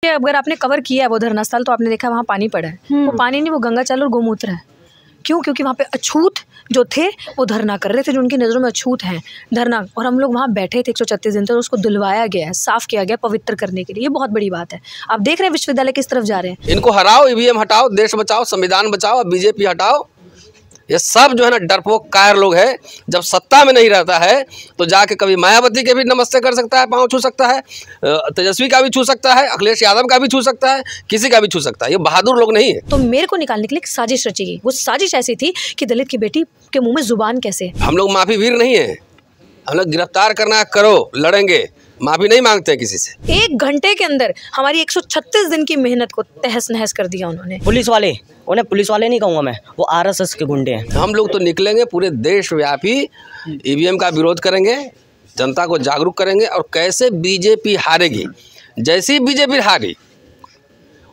अगर आपने कवर किया है वो धरना स्थल तो आपने देखा वहाँ पानी पड़ा है। वो पानी नहीं, वो गंगाजल और गोमूत्र है। क्यों? क्योंकि वहाँ पे अछूत जो थे वो धरना कर रहे थे, जो उनकी नज़रों में अछूत हैं धरना। और हम लोग वहाँ बैठे थे 136 दिन तक, तो उसको धुलवाया गया है, साफ़ किया गया पवित्र करने के लिए। ये बहुत बड़ी बात है। आप देख रहे हैं विश्वविद्यालय किस तरफ जा रहे हैं। इनको हराओ, ईवीएम हटाओ, देश बचाओ, संविधान बचाओ, बीजेपी हटाओ। ये सब जो है ना डरपोक कायर लोग हैं। जब सत्ता में नहीं रहता है तो जाके कभी मायावती के भी नमस्ते कर सकता है, पाँव छू सकता है, तेजस्वी का भी छू सकता है, अखिलेश यादव का भी छू सकता है, किसी का भी छू सकता है। ये बहादुर लोग नहीं है। तो मेरे को निकालने के लिए एक साजिश रची गई। वो साजिश ऐसी थी कि दलित की बेटी के मुंह में जुबान कैसे। हम लोग माफी वीर नहीं है। हम लोग गिरफ्तार करना करो, लड़ेंगे, माफी नहीं मांगते किसी से। 1 घंटे के अंदर हमारी 136 दिन की मेहनत को तहस नहस कर दिया उन्होंने। पुलिस वाले, उन्हें पुलिस वाले नहीं कहूँगा मैं, वो आरएसएस के गुंडे हैं। हम लोग तो निकलेंगे, पूरे देशव्यापी ईवीएम का विरोध करेंगे, जनता को जागरूक करेंगे। और कैसे बीजेपी हारेगी, जैसी बीजेपी हारी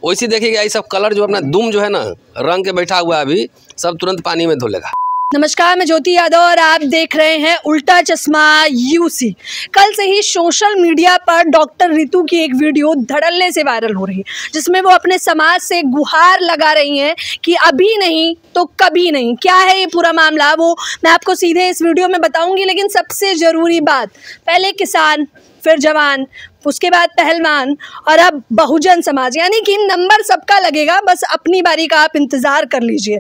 वैसी देखिएगा ये सब कलर जो अपना दुम जो है ना रंग के बैठा हुआ है अभी, सब तुरंत पानी में धुलेगा। नमस्कार, मैं ज्योति यादव और आप देख रहे हैं उल्टा चश्मा यूसी। कल से ही सोशल मीडिया पर डॉक्टर रितु की एक वीडियो धड़ल्ले से वायरल हो रही है, जिसमें वो अपने समाज से गुहार लगा रही हैं कि अभी नहीं तो कभी नहीं। क्या है ये पूरा मामला, वो मैं आपको सीधे इस वीडियो में बताऊंगी। लेकिन सबसे ज़रूरी बात, पहले किसान, फिर जवान, उसके बाद पहलवान और अब बहुजन समाज, यानी कि नंबर सबका लगेगा। बस अपनी बारी का आप इंतज़ार कर लीजिए।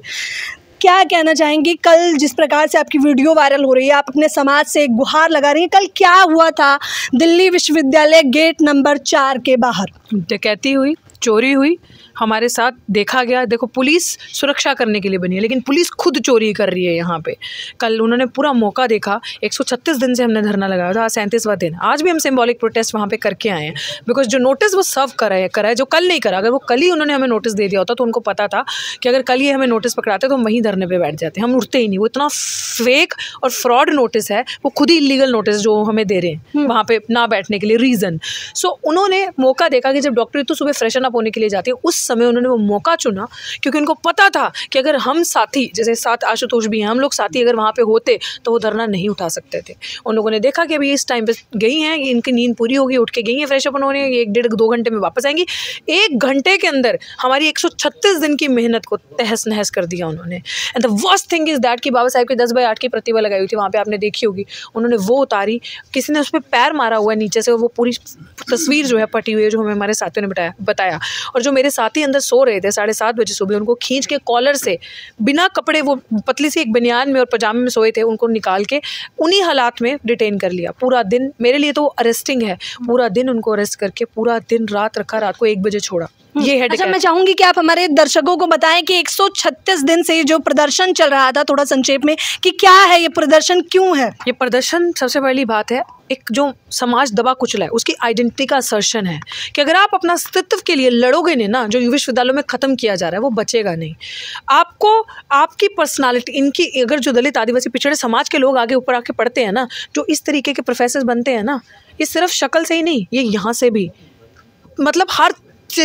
क्या कहना चाहेंगी, कल जिस प्रकार से आपकी वीडियो वायरल हो रही है, आप अपने समाज से गुहार लगा रही हैं, कल क्या हुआ था दिल्ली विश्वविद्यालय गेट नंबर 4 के बाहर? डकैती हुई, चोरी हुई, हमारे साथ देखा गया। देखो, पुलिस सुरक्षा करने के लिए बनी है, लेकिन पुलिस खुद चोरी कर रही है यहाँ पे। कल उन्होंने पूरा मौका देखा। 136 दिन से हमने धरना लगाया था, 37वां दिन। आज भी हम सिंबॉलिक प्रोटेस्ट वहाँ पे करके आए हैं, बिकॉज जो नोटिस वो सर्व करा है जो कल नहीं करा। अगर वो कल ही उन्होंने हमें नोटिस दे दिया होता तो उनको पता था कि अगर कल ये हमें नोटिस पकड़ाते तो हम वहीं धरने पर बैठ जाते, हम उठते ही नहीं। वो इतना फेक और फ्रॉड नोटिस है, वो खुद ही इलीगल नोटिस जो हमें दे रहे हैं वहाँ पे ना बैठने के लिए रीज़न। सो उन्होंने मौका देखा कि जब डॉक्टर रितु सुबह फ्रेशन अप होने के लिए जाती है, उस समय उन्होंने वो मौका चुना, क्योंकि उनको पता था कि अगर हम साथी, जैसे साथ आशुतोष भी हैं, हम लोग साथी अगर वहाँ पे होते तो वो धरना नहीं उठा सकते थे। उन लोगों ने देखा कि अभी इस टाइम पे गई हैं, इनकी नींद पूरी होगी, उठ के गई हैं फ्रेश अप होने, 1-1.5-2 घंटे में वापस आएंगी। 1 घंटे के अंदर हमारी 136 दिन की मेहनत को तहस नहस कर दिया उन्होंने। And the worst thing is that कि बाबा साहेब की 10/8 की प्रतिभा लगाई हुई थी वहाँ पर, आपने देखी होगी। उन्होंने वो उतारी, किसी ने उस पर पैर मारा हुआ है नीचे से, वो पूरी तस्वीर जो है पटी हुई है, जो हमें हमारे साथियों ने बताया। और जो मेरे साथी अंदर सो रहे थे 7:30 बजे सुबह, उनको खींच के कॉलर से बिना कपड़े, वो पतली सी एक बनियान में और पजामे में सोए थे, उनको निकाल के उन्हीं हालात में डिटेन कर लिया। पूरा दिन मेरे लिए तो अरेस्टिंग है। पूरा दिन उनको अरेस्ट करके पूरा दिन रात रखा, रात को 1 बजे छोड़ा। ये है। अच्छा, मैं चाहूंगी कि आप हमारे दर्शकों को बताएं कि 136 दिन से जो प्रदर्शन चल रहा था, थोड़ा संक्षेप में, कि क्या है ये प्रदर्शन, क्यों है ये प्रदर्शन? सबसे पहली बात है, एक जो समाज दबा कुचला है उसकी आइडेंटिटी का असर्शन है कि अगर आप अपना अस्तित्व के लिए लड़ोगे नहीं ना, जो विश्वविद्यालयों में ख़त्म किया जा रहा है वो बचेगा नहीं। आपको आपकी पर्सनालिटी, इनकी, अगर जो दलित आदिवासी पिछड़े समाज के लोग आगे ऊपर आके पढ़ते हैं ना, जो इस तरीके के प्रोफेसर बनते हैं ना, ये सिर्फ शक्ल से ही नहीं, ये यहाँ से भी, मतलब हर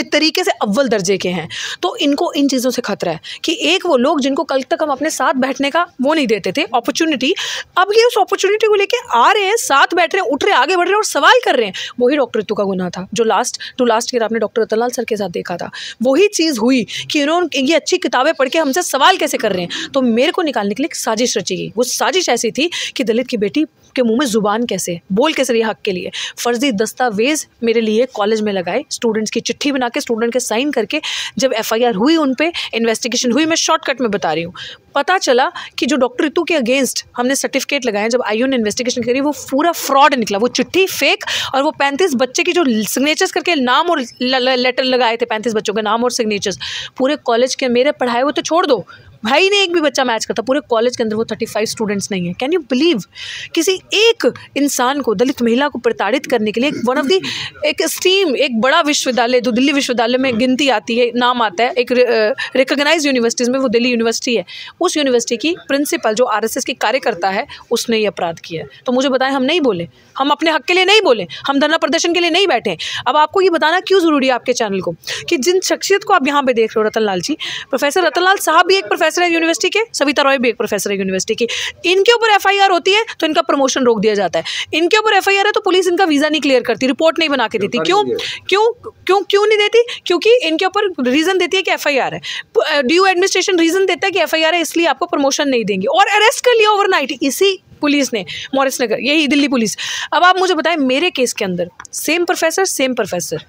तरीके से अव्वल दर्जे के हैं। तो इनको इन चीज़ों से खतरा है कि एक वो लोग जिनको कल तक हम अपने साथ बैठने का वो नहीं देते थे अपॉर्चुनिटी, अब ये उस अपॉर्चुनिटी को लेके आ रहे हैं, साथ बैठ रहे हैं, उठ रहे हैं, आगे बढ़ रहे हैं और सवाल कर रहे हैं। वही डॉक्टर रितु का गुनाह था जो लास्ट ईयर आपने डॉक्टर रतनलाल सर के साथ देखा था। वही चीज़ हुई कि इन्होंने ये अच्छी किताबें पढ़ के हमसे सवाल कैसे कर रहे हैं। तो मेरे को निकालने के लिए एक साजिश रची गई। वो साजिश ऐसी थी कि दलित की बेटी के मुंह में जुबान कैसे, बोल कैसे रही हक के लिए। फर्जी दस्तावेज मेरे लिए कॉलेज में लगाए, स्टूडेंट्स की चिट्ठी बना के, स्टूडेंट के साइन करके, जब FIR हुई, उन पे इन्वेस्टिगेशन हुई। मैं शॉर्टकट में बता रही हूँ। पता चला कि जो डॉक्टर रितु के अगेंस्ट हमने सर्टिफिकेट लगाए, जब IU ने इन्वेस्टिगेशन करी, वो पूरा फ्रॉड निकला। वो चिट्ठी फेक, और वो 35 बच्चे की जो सिग्नेचर्स करके नाम और लेटर लगाए थे, 35 बच्चों के नाम और सिग्नेचर्स, पूरे कॉलेज के मेरे पढ़ाए हुए तो छोड़ दो, भाई ने एक भी बच्चा मैच करता, पूरे कॉलेज के अंदर वो 35 स्टूडेंट्स नहीं है। Can you believe? किसी एक इंसान को, दलित महिला को प्रताड़ित करने के लिए वन ऑफ दी एक स्टीम, एक बड़ा विश्वविद्यालय जो दिल्ली विश्वविद्यालय में गिनती आती है, नाम आता है, एक रिकॉग्नाइज्ड यूनिवर्सिटीज़ में वो दिल्ली यूनिवर्सिटी है। उस यूनिवर्सिटी की प्रिंसिपल जो RSS की कार्यकर्ता है, उसने ये अपराध किया है। तो मुझे बताएं, हम नहीं बोले, हम अपने हक के लिए नहीं बोले, हम धरना प्रदर्शन के लिए नहीं बैठे। अब आपको ये बताना क्यों ज़रूरी है आपके चैनल को कि जिन शख्सियत को आप यहाँ पे देख रहे हो, रतनलाल जी, प्रोफेसर रतनलाल साहब भी एक प्रोफेसर प्रोफेसर है यूनिवर्सिटी के, सविता रॉय भी एक प्रोफेसर है यूनिवर्सिटी की। इनके ऊपर FIR होती है तो इनका प्रमोशन रोक दिया जाता है। इनके ऊपर FIR है तो पुलिस इनका वीज़ा नहीं क्लियर करती, रिपोर्ट नहीं बना के देती। क्यों क्यों क्यों क्यों नहीं देती? क्योंकि इनके ऊपर रीज़न देती है कि FIR है, DU एडमिनिस्ट्रेशन रीज़न देता है कि FIR है इसलिए आपको प्रमोशन नहीं देंगे, और अरेस्ट कर लिया ओवरनाइट इसी पुलिस ने, मॉरिस नगर, यही दिल्ली पुलिस। अब आप मुझे बताएं, मेरे केस के अंदर सेम प्रोफेसर,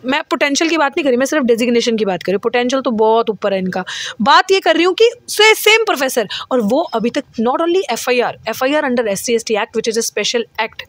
मैं पोटेंशियल की बात नहीं कर रही, मैं सिर्फ डेजिग्नेशन की बात कर रही हूँ। पोटेंशियल तो बहुत ऊपर है इनका। बात ये कर रही हूँ कि सेम प्रोफेसर, और वो अभी तक not only FIR under SC/ST act which is a special act,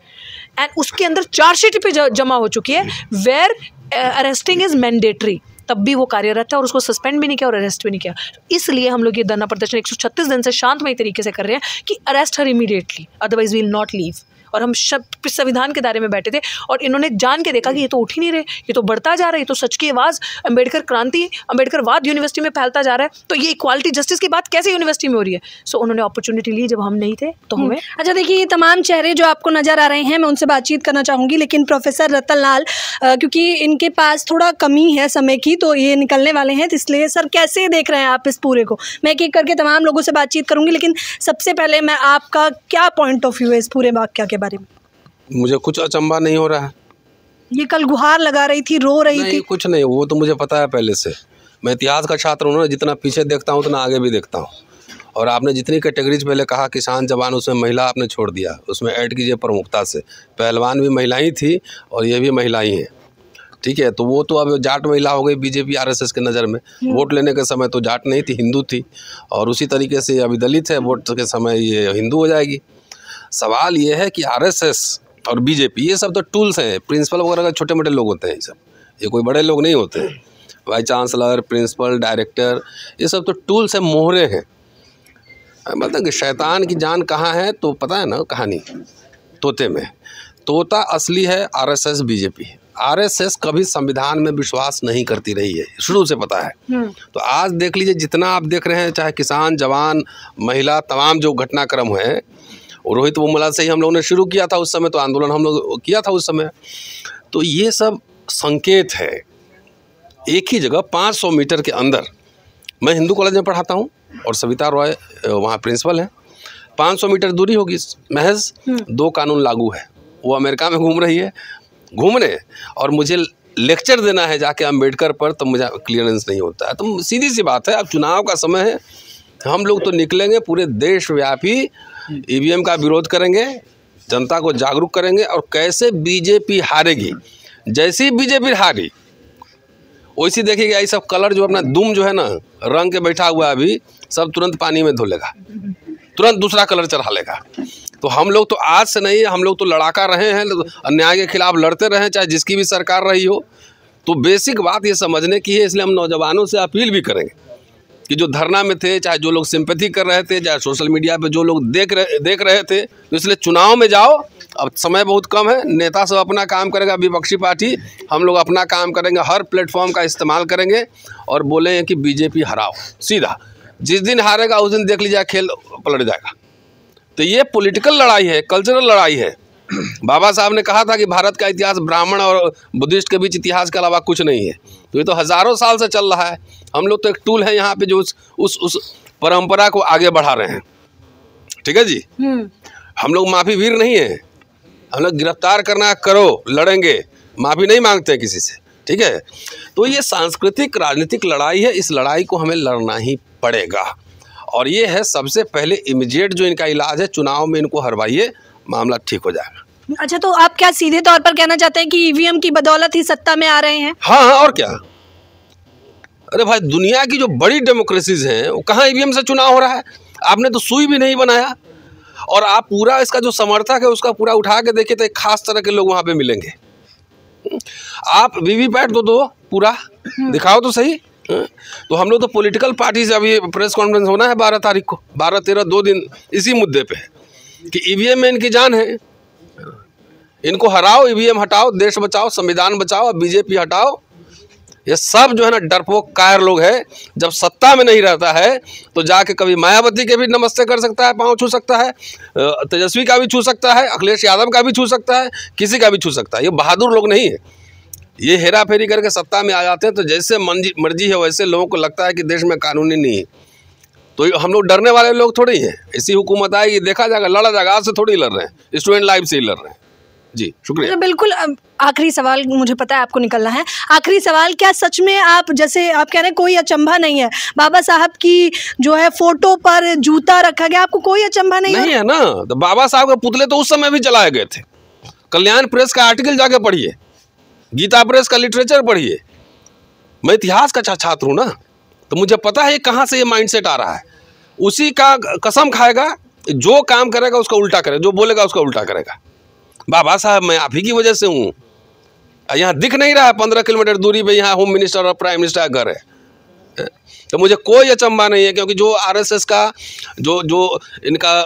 and उसके अंदर चार्जशीट पे जमा हो चुकी है, वेयर अरेस्टिंग इज मैंडेटरी, तब भी वो कार्यरत है और उसको सस्पेंड भी नहीं किया और अरेस्ट भी नहीं किया। इसलिए हम लोग ये धरना प्रदर्शन 136 दिन से शांतमय तरीके से कर रहे हैं कि arrest her immediately, otherwise we will not leave. और हम संविधान के दायरे में बैठे थे और इन्होंने जान के देखा कि ये तो उठ ही नहीं रहे, ये तो बढ़ता जा रहा है, ये तो सच की आवाज़, अम्बेडकर क्रांति, अम्बेडकरवाद यूनिवर्सिटी में फैलता जा रहा है, तो ये इक्वालिटी जस्टिस की बात कैसे यूनिवर्सिटी में हो रही है? सो उन्होंने अपॉर्चुनिटी ली जब हम नहीं थे तो हमें। अच्छा देखिए, ये तमाम चेहरे जो आपको नज़र आ रहे हैं, मैं उनसे बातचीत करना चाहूँगी, लेकिन प्रोफेसर रतन लाल, क्योंकि इनके पास थोड़ा कमी है समय की, तो ये निकलने वाले हैं, तो इसलिए सर कैसे देख रहे हैं आप इस पूरे को? मैं एक एक करके तमाम लोगों से बातचीत करूँगी, लेकिन सबसे पहले मैं आपका क्या पॉइंट ऑफ व्यू है इस पूरे वाक़या के बारे में? मुझे कुछ अचंभा नहीं हो रहा है। ये कल गुहार लगा रही थी, रो रही थी। कुछ नहीं, वो तो मुझे पता है पहले से। मैं इतिहास का छात्र हूँ ना, जितना पीछे देखता हूँ उतना आगे भी देखता हूँ। और आपने जितनी कैटेगरीज पहले कहा, किसान जवान, उसमें महिला आपने छोड़ दिया, उसमें ऐड कीजिए प्रमुखता से। पहलवान भी महिला ही थी और ये भी महिला ही हैं, ठीक है। तो वो तो अब जाट महिला हो गई BJP RSS के नज़र में। वोट लेने के समय तो जाट नहीं थी, हिंदू थी, और उसी तरीके से अभी दलित है, वोट के समय ये हिंदू हो जाएगी। सवाल ये है कि RSS और BJP ये सब तो टूल्स हैं। प्रिंसिपल वगैरह का छोटे मोटे लोग होते हैं, ये कोई बड़े लोग नहीं होते हैं। वाइस चांसलर, प्रिंसिपल, डायरेक्टर, ये सब तो टूल्स हैं, मोहरे हैं। मतलब कि शैतान की जान कहाँ है तो पता है ना कहानी, तोते में। तोता असली है RSS BJP। RSS कभी संविधान में विश्वास नहीं करती रही है, शुरू से पता है। तो आज देख लीजिए, जितना आप देख रहे हैं, चाहे किसान, जवान, महिला, तमाम जो घटनाक्रम है, रोहित बोमुला से ही हम लोगों ने शुरू किया था। उस समय तो आंदोलन हम लोग किया था उस समय। तो ये सब संकेत है। एक ही जगह 500 मीटर के अंदर, मैं हिंदू कॉलेज में पढ़ाता हूँ और सविता रॉय वहाँ प्रिंसिपल है, 500 मीटर दूरी होगी महज, 2 कानून लागू है। वो अमेरिका में घूम रही है, घूमने, और मुझे लेक्चर देना है जाके अम्बेडकर पर, तो मुझे क्लियरेंस नहीं होता है। तो सीधी सी बात है, अब चुनाव का समय है, हम लोग तो निकलेंगे, पूरे देशव्यापी EVM का विरोध करेंगे, जनता को जागरूक करेंगे, और कैसे BJP हारेगी। जैसी BJP हारी, वैसी देखिएगा ये सब कलर जो अपना दुम जो है ना रंग के बैठा हुआ है अभी, सब तुरंत पानी में धो लेगा, तुरंत दूसरा कलर चढ़ा लेगा। तो हम लोग तो आज से नहीं है, हम लोग तो लड़ाका रहे हैं, अन्याय के खिलाफ लड़ते रहे, चाहे जिसकी भी सरकार रही हो। तो बेसिक बात ये समझने की है, इसलिए हम नौजवानों से अपील भी करेंगे कि जो धरना में थे, चाहे जो लोग सिंपैथी कर रहे थे, चाहे सोशल मीडिया पे जो लोग देख रहे थे, तो इसलिए चुनाव में जाओ। अब समय बहुत कम है, नेता सब अपना काम करेगा, विपक्षी पार्टी, हम लोग अपना काम करेंगे, हर प्लेटफॉर्म का इस्तेमाल करेंगे और बोलेंगे कि BJP हराओ। सीधा जिस दिन हारेगा उस दिन देख लीजिए खेल पलट जाएगा। तो ये पॉलिटिकल लड़ाई है, कल्चरल लड़ाई है। बाबा साहब ने कहा था कि भारत का इतिहास ब्राह्मण और बुद्धिस्ट के बीच इतिहास के अलावा कुछ नहीं है। तो ये तो हज़ारों साल से चल रहा है। हम लोग तो एक टूल है यहाँ पे जो उस परंपरा को आगे बढ़ा रहे हैं, ठीक है जी। हम लोग माफ़ी वीर नहीं है, हम लोग गिरफ्तार करना करो, लड़ेंगे, माफ़ी नहीं मांगते किसी से, ठीक है। तो ये सांस्कृतिक राजनीतिक लड़ाई है, इस लड़ाई को हमें लड़ना ही पड़ेगा। और ये है सबसे पहले इमीडिएट जो इनका इलाज है, चुनाव में इनको हरवाइए, मामला ठीक हो जाएगा। अच्छा, तो आप क्या सीधे तौर पर कहना चाहते हैं कि EVM की बदौलत ही सत्ता में आ रहे हैं? हाँ, और क्या। अरे भाई, दुनिया की जो बड़ी डेमोक्रेसीज हैं वो कहाँ EVM से चुनाव हो रहा है? आपने तो सुई भी नहीं बनाया, और आप पूरा इसका जो समर्थक है उसका पूरा उठा के देखिए तो एक खास तरह के लोग वहाँ पे मिलेंगे। आप VVPAT दो पूरा दिखाओ तो सही। तो हम लोग तो पॉलिटिकल पार्टी से अभी प्रेस कॉन्फ्रेंस होना है 12 तारीख को, 12-13 2 दिन इसी मुद्दे पे कि EVM में इनकी जान है। इनको हराओ, EVM हटाओ, देश बचाओ, संविधान बचाओ, BJP हटाओ। ये सब जो है ना डरपोक कायर लोग हैं। जब सत्ता में नहीं रहता है तो जाके कभी मायावती के भी नमस्ते कर सकता है, पाँव छू सकता है, तेजस्वी का भी छू सकता है, अखिलेश यादव का भी छू सकता है, किसी का भी छू सकता है। ये बहादुर लोग नहीं है, ये हेरा फेरी करके सत्ता में आ जाते हैं। तो जैसे मर्जी है वैसे लोगों को लगता है कि देश में कानूनी नहीं है। तो हम लोग डरने वाले लोग थोड़ी हैं। ऐसी हुकूमत आएगी, देखा जाएगा, लड़ा जाएगा। आज से थोड़ी लड़ रहे हैं, स्टूडेंट लाइफ से ही लड़ रहे हैं। जी शुक्रिया। तो बिल्कुल आखिरी सवाल, मुझे पता है आपको निकलना है, आखिरी सवाल, क्या सच में आप, जैसे आप कह रहे हैं कोई अचंभा नहीं है, बाबा साहब की जो है फोटो पर जूता रखा गया, आपको कोई अचंभा नहीं है ना? तो बाबा साहब के पुतले तो उस समय भी जलाए गए थे। कल्याण प्रेस का आर्टिकल जाके पढ़िए, गीता प्रेस का लिटरेचर पढ़िए। मैं इतिहास का छात्र हूँ ना, तो मुझे पता है कहाँ से ये माइंडसेट आ रहा है। उसी का कसम खाएगा, जो काम करेगा उसका उल्टा करेगा, जो बोलेगा उसका उल्टा करेगा। बाबा साहब मैं आप ही की वजह से हूँ। यहाँ दिख नहीं रहा है 15 किलोमीटर दूरी पे यहाँ होम मिनिस्टर और प्राइम मिनिस्टर का घर है। तो मुझे कोई अचंभा नहीं है, क्योंकि जो आरएसएस का जो इनका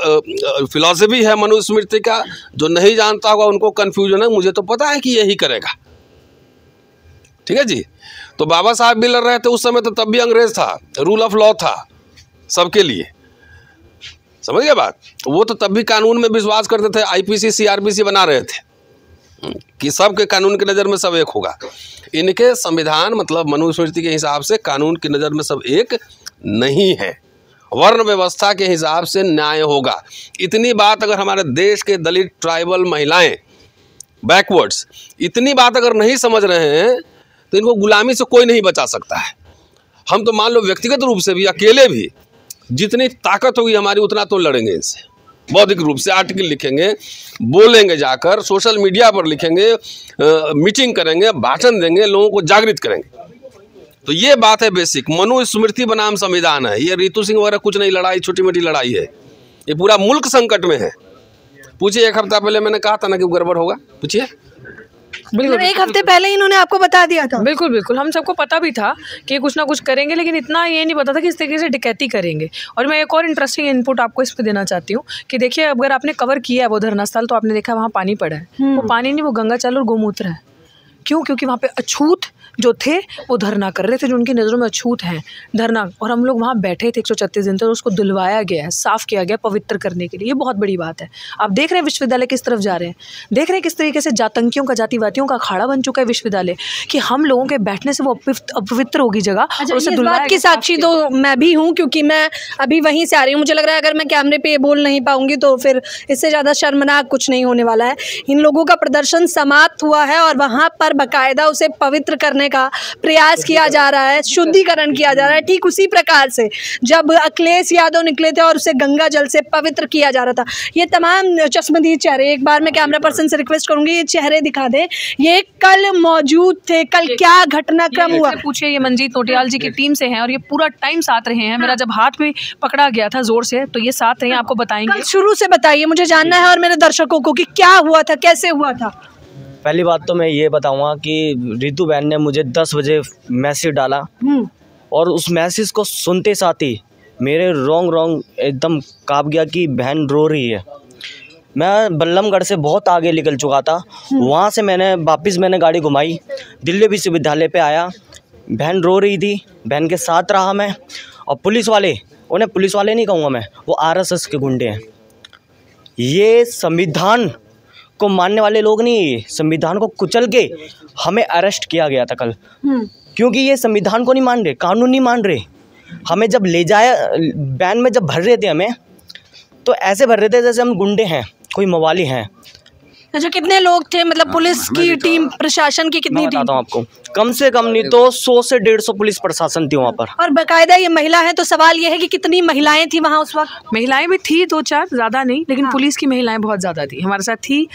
फिलॉसफी है मनुस्मृति का, जो नहीं जानता होगा उनको कन्फ्यूजन है। मुझे तो पता है कि यही करेगा। ठीक है जी। तो बाबा साहब भी लड़ रहे थे उस समय, तो तब भी अंग्रेज था, रूल ऑफ लॉ था सबके लिए। समझ गए बात? वो तो तब भी कानून में विश्वास करते थे। आईपीसी सीआरपीसी बना रहे थे कि सबके कानून की नज़र में सब एक होगा। इनके संविधान मतलब मनुस्मृति के हिसाब से कानून की नज़र में सब एक नहीं है। वर्ण व्यवस्था के हिसाब से न्याय होगा। इतनी बात अगर हमारे देश के दलित, ट्राइबल, महिलाएं, बैकवर्ड्स इतनी बात अगर नहीं समझ रहे हैं, तो इनको गुलामी से कोई नहीं बचा सकता है। हम तो मान लो व्यक्तिगत रूप से भी, अकेले भी, जितनी ताकत होगी हमारी उतना तो लड़ेंगे इनसे। बौद्धिक रूप से आर्टिकल लिखेंगे, बोलेंगे, जाकर सोशल मीडिया पर लिखेंगे, मीटिंग करेंगे, भाषण देंगे, लोगों को जागृत करेंगे। तो ये बात है बेसिक। मनुस्मृति बनाम संविधान है। ये रितु सिंह वगैरह कुछ नहीं लड़ाई, छोटी मोटी लड़ाई है। ये पूरा मुल्क संकट में है। पूछिए, एक हफ्ता पहले मैंने कहा था ना कि गड़बड़ होगा। पूछिए। बिल्कुल, एक हफ्ते पहले इन्होंने आपको बता दिया था। बिल्कुल बिल्कुल, हम सबको पता भी था कि कुछ ना कुछ करेंगे, लेकिन इतना ये नहीं पता था कि इस तरीके से डकैती करेंगे। और मैं एक और इंटरेस्टिंग इनपुट आपको इस पर देना चाहती हूँ कि देखिए, अगर आपने कवर किया है वो धरना स्थल, तो आपने देखा वहाँ पानी पड़ा है। वो पानी नहीं, वो गंगा जल और गोमूत्र है। क्यों? क्योंकि वहाँ पे अछूत जो थे वो धरना कर रहे थे, जो उनकी नज़रों में अछूत हैं धरना। और हम लोग वहाँ बैठे थे 136 दिन तक, और उसको धुलवाया गया है, साफ़ किया गया पवित्र करने के लिए। ये बहुत बड़ी बात है। आप देख रहे हैं विश्वविद्यालय किस तरफ जा रहे हैं, देख रहे हैं किस तरीके से जातंकियों का, जातिवादियों का अखाड़ा बन चुका है विश्वविद्यालय, कि हम लोगों के बैठने से वो अपवित्र होगी जगह। अच्छा, इस बात की साक्षी तो मैं भी हूँ, क्योंकि मैं अभी वहीं से आ रही हूँ। मुझे लग रहा है अगर मैं कैमरे पे बोल नहीं पाऊंगी तो फिर इससे ज़्यादा शर्मनाक कुछ नहीं होने वाला है। इन लोगों का प्रदर्शन समाप्त हुआ है और वहाँ पर बाकायदा उसे पवित्र करने का प्रयास किया जा रहा है, शुद्धिकरण किया जा रहा है। ठीक उसी प्रकार से जब अखिलेश यादव निकले थे और उसे गंगा जल से पवित्र किया जा रहा था। ये तमाम चश्मदीद चेहरे, एक बार मैं कैमरा पर्सन से रिक्वेस्ट करूंगी ये चेहरे दिखा दें। ये कल मौजूद थे, कल क्या घटनाक्रम हुआ? पूछिए, ये मंजीत नोटियाल जी की टीम से हैं और ये पूरा टाइम साथ रहे हैं। मेरा जब हाथ में पकड़ा गया था जोर से, तो ये साथ रहे, आपको बताएंगे। शुरू से बताइए, मुझे जानना है और मेरे दर्शकों को, कि क्या हुआ था, कैसे हुआ था। पहली बात तो मैं ये बताऊंगा कि रितु बहन ने मुझे 10 बजे मैसेज डाला, और उस मैसेज को सुनते साथ ही मेरे रोंग एकदम काँप गया कि बहन रो रही है। मैं बल्लमगढ़ से बहुत आगे निकल चुका था। वहाँ से मैंने गाड़ी घुमाई, दिल्ली विश्वविद्यालय पे आया, बहन रो रही थी, बहन के साथ रहा मैं। और पुलिस वाले, उन्हें पुलिस वाले नहीं कहूँगा मैं, वो आरएसएस के गुंडे हैं। ये संविधान को मानने वाले लोग नहीं, संविधान को कुचल के हमें अरेस्ट किया गया था कल, क्योंकि ये संविधान को नहीं मान रहे, कानून नहीं मान रहे। हमें जब ले जाया, बैन में जब भर रहे थे हमें, तो ऐसे भर रहे थे जैसे हम गुंडे हैं, कोई मवाली हैं। अच्छा, कितने लोग थे? मतलब पुलिस की टीम, प्रशासन की कितनी थी? बताता हूँ आपको, कम से कम नहीं तो 100 से 150 पुलिस प्रशासन थी वहाँ पर। और बाकायदा ये महिला है, तो सवाल ये है कि कितनी महिलाएं थी वहाँ उस वक्त? महिलाएं भी थी 2-4, ज़्यादा नहीं, लेकिन पुलिस की महिलाएं बहुत ज़्यादा थी। हमारे साथ थी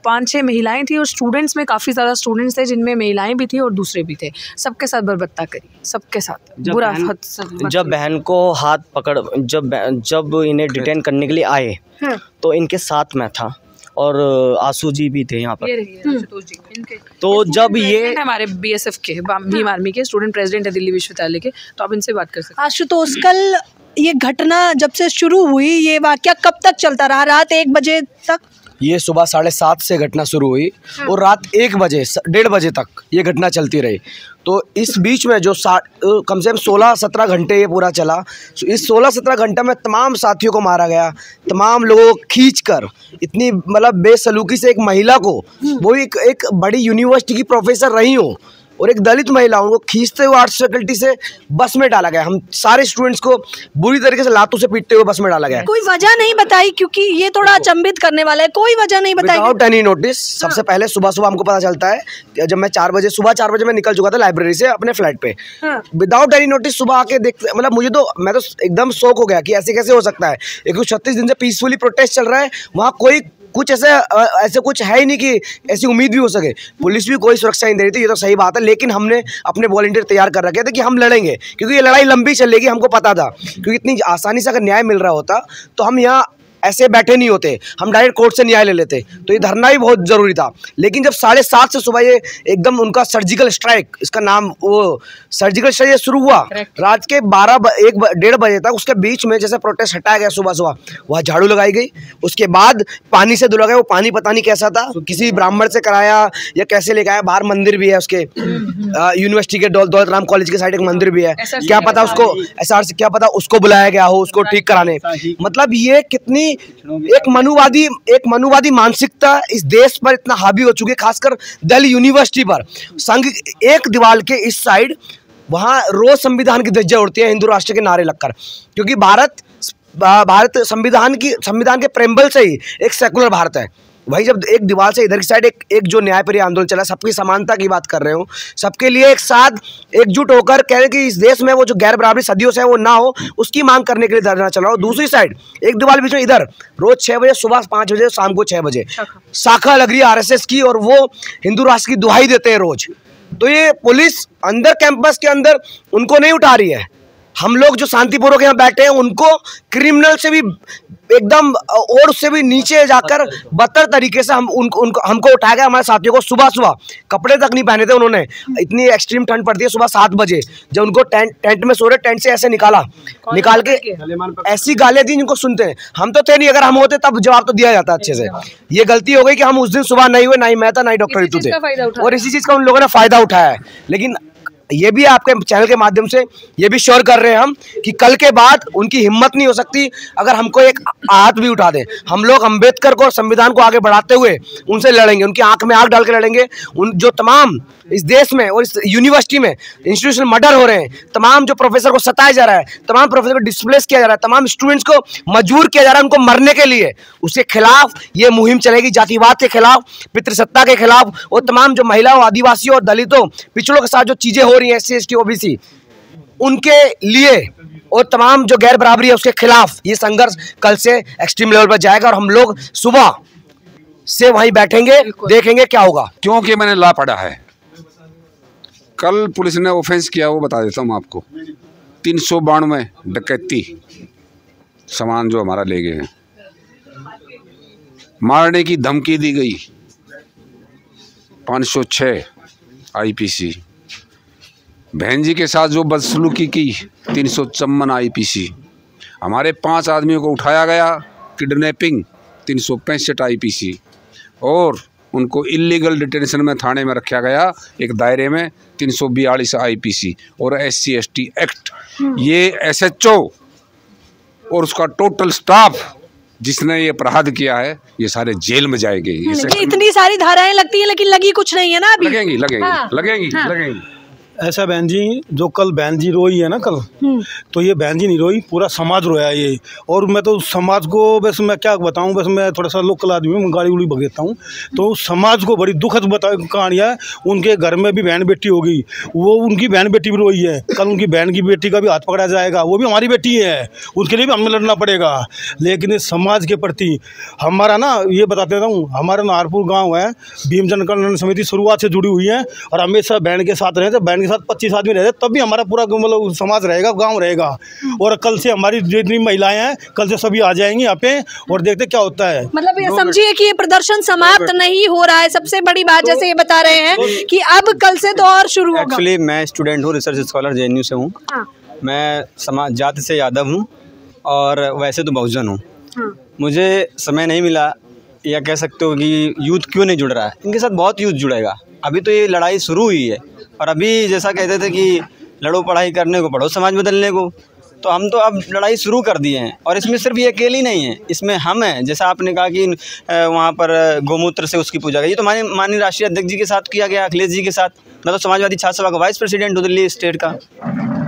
5-6 महिलाएं थी, और स्टूडेंट्स में काफ़ी ज़्यादा स्टूडेंट्स थे, जिनमें महिलाएं भी थी और दूसरे भी थे। सबके साथ बर्बरता करी, सबके साथ बुरा। जब बहन को हाथ पकड़, जब इन्हें डिटेन करने के लिए आए, तो इनके साथ मैं था, और आंसू जी भी थे यहाँ पर। तो जब ये हमारे बीएसएफ के, भीम आर्मी के स्टूडेंट प्रेसिडेंट है दिल्ली विश्वविद्यालय के, तो आप इनसे बात कर सकते हैं। आशुतोष, कल ये घटना जब से शुरू हुई, ये वाकया कब तक चलता रहा? रात 1 बजे तक? ये सुबह 7:30 से घटना शुरू हुई और रात 1 बजे 1:30 बजे तक ये घटना चलती रही। तो इस बीच में जो कम से कम 16-17 घंटे ये पूरा चला। इस 16-17 घंटे में तमाम साथियों को मारा गया, तमाम लोगों को खींचकर, इतनी मतलब बेसलूकी से एक महिला को, वो एक बड़ी यूनिवर्सिटी की प्रोफेसर रही हो, और एक दलित महिला, उनको खींचते हुए आर्ट्स फैकल्टी से बस में डाला गया। हम सारे स्टूडेंट्स को बुरी तरीके से लातों से पीटते हुए बस में डाला गया। कोई वजह नहीं बताई, क्योंकि ये थोड़ा अचंभित करने वाला है, कोई वजह नहीं बताई विदाउट एनी नोटिस। सबसे पहले सुबह हमको पता चलता है कि जब मैं सुबह 4 बजे मैं निकल चुका था लाइब्रेरी से अपने फ्लैट पे, विदाउट एनी नोटिस सुबह आके देखते, मतलब मैं तो एकदम शॉक हो गया कि ऐसे कैसे हो सकता है। 136 दिन से पीसफुली प्रोटेस्ट चल रहा है, वहाँ कोई कुछ ऐसे कुछ है ही नहीं कि ऐसी उम्मीद भी हो सके। पुलिस भी कोई सुरक्षा नहीं दे रही थी, ये तो सही बात है, लेकिन हमने अपने वॉलंटियर तैयार कर रखे थे कि हम लड़ेंगे, क्योंकि ये लड़ाई लंबी चलेगी, हमको पता था। क्योंकि इतनी आसानी से अगर न्याय मिल रहा होता तो हम यहाँ ऐसे बैठे नहीं होते, हम डायरेक्ट कोर्ट से न्याय ले लेते। तो ये धरना भी बहुत ज़रूरी था। लेकिन जब 7:30 से सुबह ये एकदम उनका सर्जिकल स्ट्राइक, इसका नाम वो सर्जिकल स्ट्राइक शुरू हुआ रात के 1:30 बजे तक, उसके बीच में जैसे प्रोटेस्ट हटाया गया सुबह वहाँ झाड़ू लगाई गई। उसके बाद पानी से धुला गया, वो पानी पता नहीं कैसा था, किसी ब्राह्मण से कराया या कैसे लेके आया। बाहर मंदिर भी है उसके, यूनिवर्सिटी के दौलत राम कॉलेज के साइड एक मंदिर भी है, क्या पता उसको SR से क्या पता उसको बुलाया गया हो उसको ठीक कराने। मतलब ये कितनी एक मनुवादी मानसिकता इस देश पर इतना हावी हो चुकी है, खासकर दिल्ली यूनिवर्सिटी पर। संघ एक दीवार के इस साइड वहां रोज संविधान की धज्जियां उड़ती है हिंदू राष्ट्र के नारे लगकर, क्योंकि भारत संविधान के प्रेम्बल से ही एक सेकुलर भारत है। वही जब एक दीवार से इधर की साइड एक जो न्यायप्रिय आंदोलन चला, सबकी समानता की बात कर रहे हो, सबके लिए एक साथ एकजुट होकर कह रहे कि इस देश में वो जो गैर बराबरी सदियों से है वो ना हो, उसकी मांग करने के लिए धरना चला हो। दूसरी साइड एक दीवार बीच में इधर रोज 6 बजे, सुबह 5 बजे, शाम को 6 बजे शाखा लग रही है RSS की, और वो हिंदू राष्ट्र की दुहाई देते हैं रोज। तो ये पुलिस अंदर कैंपस के अंदर उनको नहीं उठा रही है। हम लोग जो शांतिपूर्वक यहाँ बैठे हैं उनको क्रिमिनल से भी एकदम और उससे भी नीचे जाकर बदतर तरीके से हमको उठाया गया। हमारे साथियों को सुबह कपड़े तक नहीं पहने थे उन्होंने, इतनी एक्सट्रीम ठंड पड़ती है। सुबह 7 बजे जब उनको टेंट में सो रहे, टेंट से ऐसे निकाल के ऐसी गालियां दी जिनको सुनते हैं। हम तो थे नहीं, अगर हम होते तब जवाब तो दिया जाता अच्छे से। ये गलती हो गई कि हम उस दिन सुबह नहीं हुए, ना ही मैं था ना ही डॉक्टर रितु थे, और इसी चीज का उन लोगों ने फायदा उठाया है। लेकिन ये भी आपके चैनल के माध्यम से ये भी श्योर कर रहे हैं हम कि कल के बाद उनकी हिम्मत नहीं हो सकती अगर हमको एक हाथ भी उठा दे। हम लोग अंबेडकर को और संविधान को आगे बढ़ाते हुए उनसे लड़ेंगे, उनकी आंख में आंख डाल के लड़ेंगे। उन जो तमाम इस देश में और इस यूनिवर्सिटी में इंस्टीट्यूशनल मर्डर हो रहे हैं, तमाम जो प्रोफेसर को सताया जा रहा है, तमाम प्रोफेसर को डिस्प्लेस किया जा रहा है, तमाम स्टूडेंट्स को मजबूर किया जा रहा है उनको मरने के लिए, उसके खिलाफ ये मुहिम चलेगी। जातिवाद के खिलाफ, पितृसत्ता के खिलाफ, और तमाम जो महिलाओं, आदिवासियों और दलितों, पिछड़ों के साथ जो चीजें हो रही हैं, SC ST OBC, उनके लिए और तमाम जो गैर बराबरी है उसके खिलाफ ये संघर्ष कल से एक्सट्रीम लेवल पर जाएगा। और हम लोग सुबह से वहीं बैठेंगे, देखेंगे क्या होगा। क्योंकि मैंने ला पड़ा है। कल पुलिस ने ऑफेंस किया, वो बता देता हूँ आपको। 392 डकैती सामान जो हमारा ले गए हैं, मारने की धमकी दी गई 506 IPC, बहन जी के साथ जो बदसलूकी की 354 IPC, हमारे 5 आदमियों को उठाया गया, किडनैपिंग 365 IPC, और उनको इलीगल डिटेंशन में थाने में रखा गया एक दायरे में 342 IPC, और SC ST एक्ट। ये SHO और उसका टोटल स्टाफ जिसने ये अपराध किया है, ये सारे जेल में जाएंगे। इतनी सारी धाराएं लगती हैं लेकिन लगी कुछ नहीं है ना अभी। लगेंगी। ऐसा बहन जी, जो कल बहन जी रोई है ना कल, तो ये बहन जी नहीं रोई, पूरा समाज रोया ये। और मैं तो समाज को बस मैं क्या बताऊं, बस मैं थोड़ा सा लोकल आदमी हूँ, गाड़ी उड़ी भगेता हूँ, तो समाज को बड़ी दुखद कहानियाँ है। उनके घर में भी बहन बेटी होगी, वो उनकी बहन बेटी भी रोई है। कल उनकी बहन की बेटी का भी हाथ पकड़ा जाएगा, वो भी हमारी बेटी है, उनके लिए भी हमें लड़ना पड़ेगा। लेकिन इस समाज के प्रति हमारा ना, ये बताते रहूँ, हमारा नारपुर गाँव है, भीम जन कल्याण समिति शुरुआत से जुड़ी हुई है, और हमेशा बहन के साथ रहे थे। बहन के साथ 25 आदमी रहते, तब भी हमारा पूरा मतलब समाज रहेगा, गांव रहेगा। और कल से हमारी जितनी महिलाएं हैं, कल से सभी आ जाएंगी यहाँ पे, और देखते क्या होता है। मतलब ये समझिए कि ये प्रदर्शन समाप्त नहीं हो रहा है। सबसे बड़ी बात जैसे ये बता रहे हैं कि अब कल से तो और शुरू होगा। एक्चुअली मैं स्टूडेंट हूँ, रिसर्च स्कॉलर JNU से हूँ। मैं समाज जाति से यादव हूँ और वैसे तो बहुजन हूँ। मुझे समय नहीं मिला, या कह सकते हो कि यूथ क्यों नहीं जुड़ रहा है। इनके साथ बहुत यूथ जुड़ेगा। अभी तो ये लड़ाई शुरू हुई है, और अभी जैसा कहते थे कि लड़ो पढ़ाई करने को, पढ़ो समाज बदलने को, तो हम तो अब लड़ाई शुरू कर दिए हैं। और इसमें सिर्फ ये अकेली नहीं है, इसमें हम हैं। जैसा आपने कहा कि वहाँ पर गोमूत्र से उसकी पूजा गई, ये तो माननीय राष्ट्रीय अध्यक्ष जी के साथ किया गया, अखिलेश जी के साथ। मैं तो समाजवादी छात्र सभा का वाइस प्रेसिडेंट हूँ दिल्ली स्टेट का।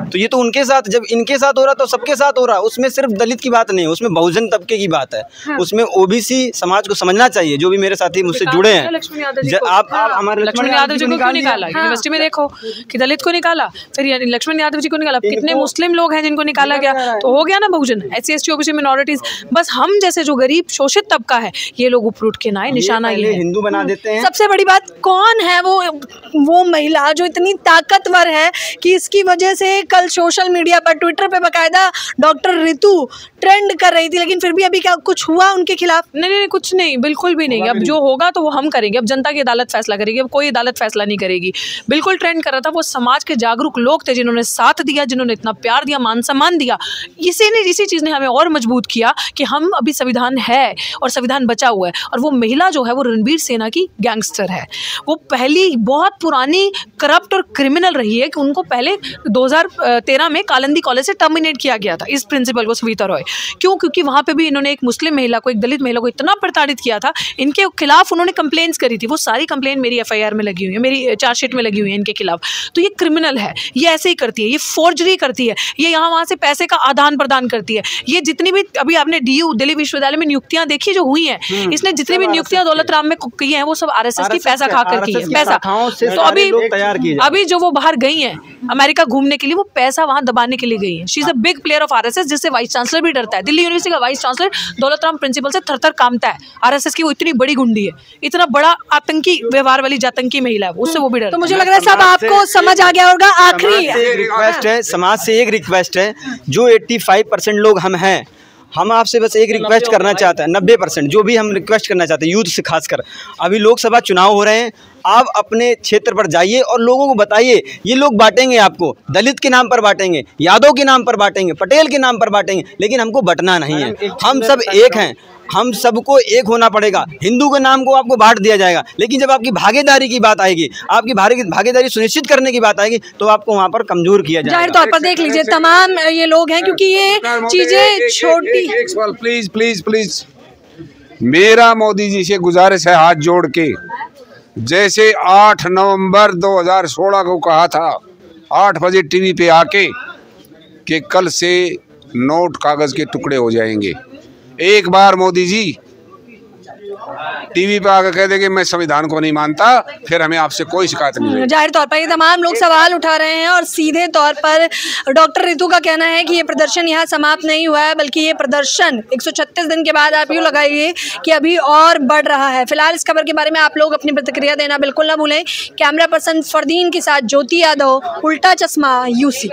तो ये तो उनके साथ, जब इनके साथ हो रहा तो सबके साथ हो रहा। उसमें सिर्फ दलित की बात नहीं है, उसमें बहुजन तबके की बात है। हाँ। उसमें ओबीसी समाज को समझना चाहिए, जो भी मेरे साथी मुझसे जुड़े हैं। आप हमारे लक्ष्मण यादव जी को क्यों निकाला? यूनिवर्सिटी में देखो कि दलित को निकाला, फिर लक्ष्मण यादव जी को निकाला। कितने मुस्लिम लोग हैं जिनको निकाला गया, तो हो गया ना बहुजन, SC ST OBC मिनोरिटीज। बस हम जैसे जो गरीब शोषित तबका है, ये लोग ऊपर उठ के ना आए, निशाना ये हिंदू बना देते हैं। सबसे बड़ी बात, कौन है वो महिला जो इतनी ताकतवर है कि इसकी वजह से कल सोशल मीडिया पर, ट्विटर पे बकायदा डॉक्टर रितु ट्रेंड कर रही थी, लेकिन फिर भी अभी क्या कुछ हुआ उनके खिलाफ? नहीं, कुछ नहीं, बिल्कुल भी नहीं। अब जो होगा तो वो हम करेंगे, अब जनता की अदालत फैसला करेगी, अब कोई अदालत फैसला नहीं करेगी। बिल्कुल ट्रेंड कर रहा था, वो समाज के जागरूक लोग थे जिन्होंने साथ दिया, जिन्होंने इतना प्यार दिया, मान सम्मान दिया। इसी चीज़ ने हमें और मजबूत किया कि हम अभी संविधान है और संविधान बचा हुआ है। और वो महिला जो है वो रणबीर सेना की गैंगस्टर है। वो पहली बहुत पुरानी करप्ट और क्रिमिनल रही है कि उनको पहले 2013 में कालंदी कॉलेज से टर्मिनेट किया गया था, इस प्रिंसिपल को, सविता रॉय। क्यों? क्योंकि वहाँ पे भी इन्होंने एक मुस्लिम महिला को, एक दलित महिला को इतना प्रताड़ित किया था। इनके खिलाफ उन्होंने कंप्लेंट्स करी थी, वो सारी कंप्लेंट मेरी FIR में लगी हुई है, मेरी चार्जशीट में लगी हुई है इनके खिलाफ। तो ये क्रिमिनल है, ये ऐसे ही करती है, ये फोर्जरी करती है, ये यहाँ वहाँ से पैसे का आदान प्रदान करती है। ये जितनी भी अभी आपने DU दिल्ली विश्वविद्यालय में नियुक्तियां देखी जो हुई हैं, इसने जितनी भी नियुक्तियां दौलत राम में की हैं, वो सब RSS की पैसा खाकर की है, पैसा। तो अभी जो वो बाहर गई हैं अमेरिका घूमने के लिए, वो पैसा वहाँ दबाने के लिए गई है। She is a big player of RSS, जिससे वाइस चांसलर भी डरता है। दिल्ली यूनिवर्सिटी का vice chancellor Daulat Ram principal से थर-थर कांपता है। RSS की वो इतनी बड़ी गुंडी है, इतना बड़ा आतंकी व्यवहार वाली जातंकी महिला है, उससे वो भी डरता है। तो मुझे लग रहा है सब आपको समझ आ गया होगा। आखिरी रिक्वेस्ट है, समाज से एक रिक्वेस्ट है, जो 85% लोग हम हैं, हम आपसे बस एक रिक्वेस्ट करना चाहते हैं, 90% जो भी हम रिक्वेस्ट करना चाहते हैं, यूथ से खासकर। अभी लोकसभा चुनाव हो रहे हैं, आप अपने क्षेत्र पर जाइए और लोगों को बताइए। ये लोग बांटेंगे आपको, दलित के नाम पर बांटेंगे, यादव के नाम पर बांटेंगे, पटेल के नाम पर बांटेंगे, लेकिन हमको बंटना नहीं है। हम सब एक हैं, हम सबको एक होना पड़ेगा। हिंदू के नाम को आपको बांट दिया जाएगा, लेकिन जब आपकी भागीदारी की बात आएगी, आपकी भागीदारी सुनिश्चित करने की बात आएगी, तो आपको वहाँ पर कमजोर किया जाएगा। जाहिर तौर पर देख लीजिए तमाम ये लोग हैं, क्योंकि ये चीजें छोटी। प्लीज मेरा मोदी जी से गुजारिश है, हाथ जोड़ के, जैसे 8 नवंबर 2016 को कहा था 8 बजे टीवी पे आके कि कल से नोट कागज के टुकड़े हो जाएंगे। एक बार मोदी जी टीवी पे आकर कह देंगे मैं संविधान को नहीं मानता, फिर हमें आपसे कोई शिकायत नहीं रहेगी। जाहिर तौर पर ये तमाम लोग सवाल उठा रहे हैं और सीधे तौर पर डॉक्टर रितु का कहना है कि ये प्रदर्शन यहाँ समाप्त नहीं हुआ है, बल्कि ये प्रदर्शन 136 दिन के बाद आप यूँ लगाइए कि अभी और बढ़ रहा है। फिलहाल इस खबर के बारे में आप लोग अपनी प्रतिक्रिया देना बिल्कुल ना भूलें। कैमरा पर्सन फरदीन के साथ ज्योति यादव, उल्टा चश्मा UC।